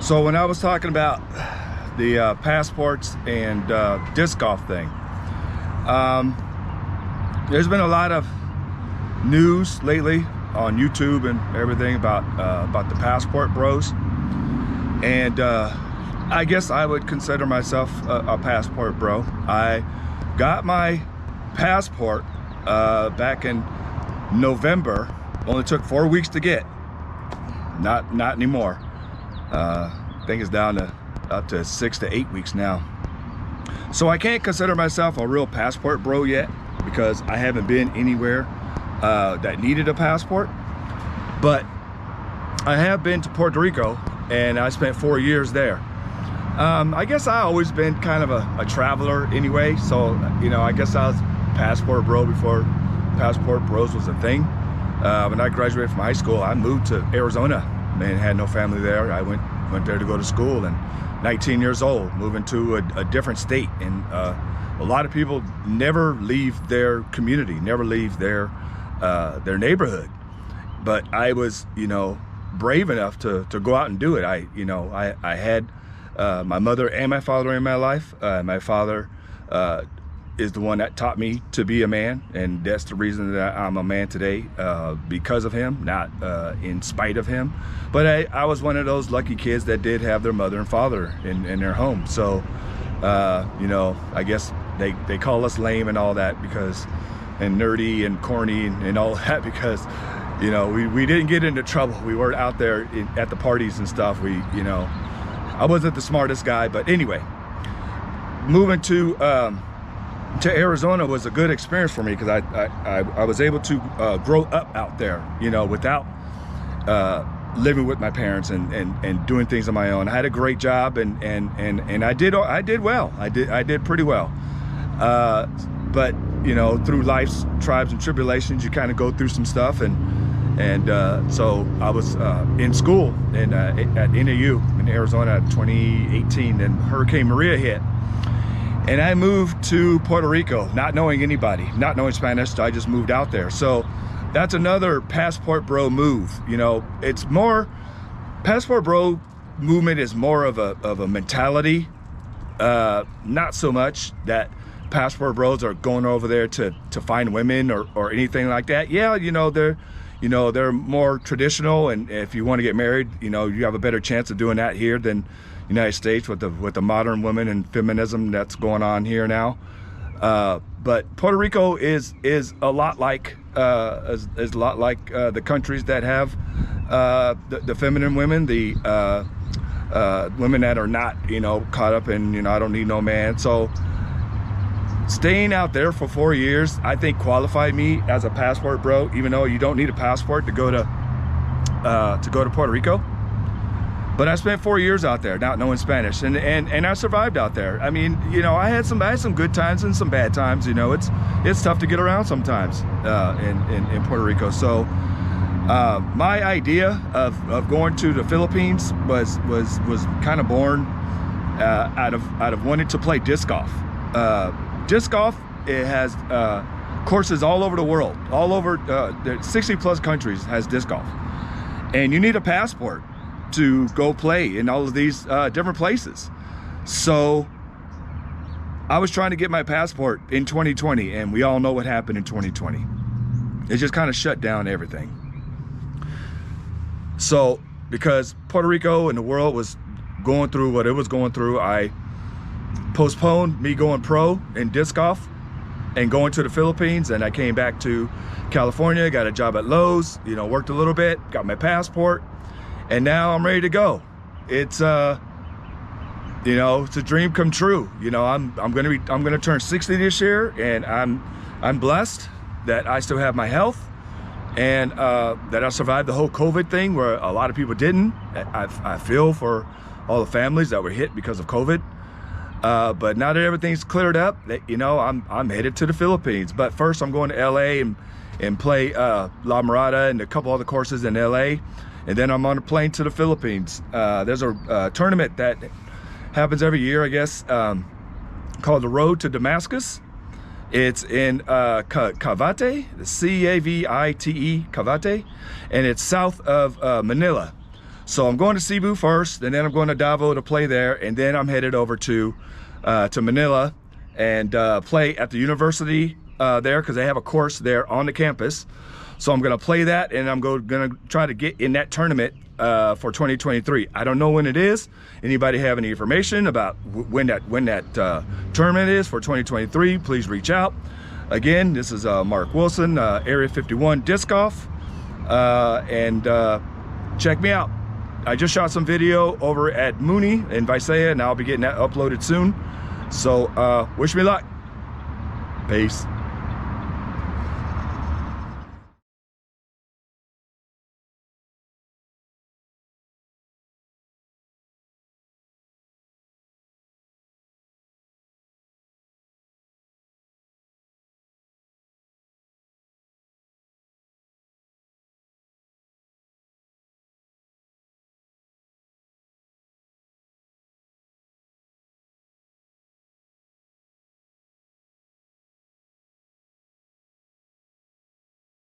So when I was talking about the passports and disc golf thing, there's been a lot of news lately on YouTube and everything about the passport bros, and I guess I would consider myself a passport bro. I got my passport back in November. Only took 4 weeks to get. Not anymore. I think it's down to up to 6 to 8 weeks now. So I can't consider myself a real passport bro yet because I haven't been anywhere that needed a passport. But I have been to Puerto Rico and I spent 4 years there. I guess I always been kind of a traveler anyway. So, you know, I guess I was passport bro before passport bros was a thing. When I graduated from high school, I moved to Arizona. Man, had no family there. I went there to go to school, and 19 years old, moving to a different state. And a lot of people never leave their community, never leave their neighborhood. But I was, you know, brave enough to go out and do it. I had my mother and my father in my life. My father is the one that taught me to be a man, and that's the reason that I'm a man today, because of him, not in spite of him. But I was one of those lucky kids that did have their mother and father in their home. So you know, I guess they call us lame and all that because, and nerdy and corny and all that, because, you know, we didn't get into trouble. We weren't out there at the parties and stuff. You know, I wasn't the smartest guy, but anyway, moving to Arizona was a good experience for me because I was able to grow up out there, you know, without living with my parents and doing things on my own. I had a great job and I did well. I did pretty well. But you know, through life's tribes and tribulations, you kind of go through some stuff, and so I was in school at NAU in Arizona in 2018, and Hurricane Maria hit. And I moved to Puerto Rico, not knowing anybody, not knowing Spanish, so I just moved out there. So that's another passport bro move. You know, it's more, passport bro movement is more of a mentality. Not so much that passport bros are going over there to find women or anything like that. Yeah, you know, they're more traditional, and if you want to get married, you know, you have a better chance of doing that here than United States with the modern women and feminism that's going on here now. But Puerto Rico is a lot like the countries that have the feminine women, the women that are not, you know, caught up in, you know, I don't need no man. So staying out there for 4 years, I think, qualified me as a passport bro, even though you don't need a passport to go to Puerto Rico. But I spent 4 years out there not knowing Spanish, and I survived out there. I mean, you know, I had some good times and some bad times. You know, it's tough to get around sometimes in Puerto Rico. So my idea of going to the Philippines was kind of born out of wanting to play disc golf. Disc golf, it has courses all over the world, all over 60 plus countries has disc golf, and you need a passport to go play in all of these different places. So I was trying to get my passport in 2020, and we all know what happened in 2020. It just kind of shut down everything. So because Puerto Rico and the world was going through what it was going through, I postponed me going pro in disc golf and going to the Philippines, and I came back to California, got a job at Lowe's, you know, worked a little bit, got my passport, and now I'm ready to go. It's you know, it's a dream come true. You know, I'm gonna turn 60 this year, and I'm blessed that I still have my health, and that I survived the whole COVID thing where a lot of people didn't. I feel for all the families that were hit because of COVID. But now that everything's cleared up, you know, I'm headed to the Philippines. But first, I'm going to LA and play La Mirada and a couple other courses in LA. And then I'm on a plane to the Philippines. There's a tournament that happens every year, I guess, called the Road to Damascus. It's in Cavite, C-A-V-I-T-E, Cavite, and it's south of Manila. So I'm going to Cebu first, and then I'm going to Davao to play there, and then I'm headed over to Manila and play at the university there, because they have a course there on the campus. So I'm going to play that, and I'm going to try to get in that tournament for 2023. I don't know when it is. Anybody have any information about when that tournament is for 2023? Please reach out. Again, this is Mark Wilson, Area 51 Disc Golf, and check me out. I just shot some video over at Mooney in Visalia, and I'll be getting that uploaded soon. So wish me luck. Peace.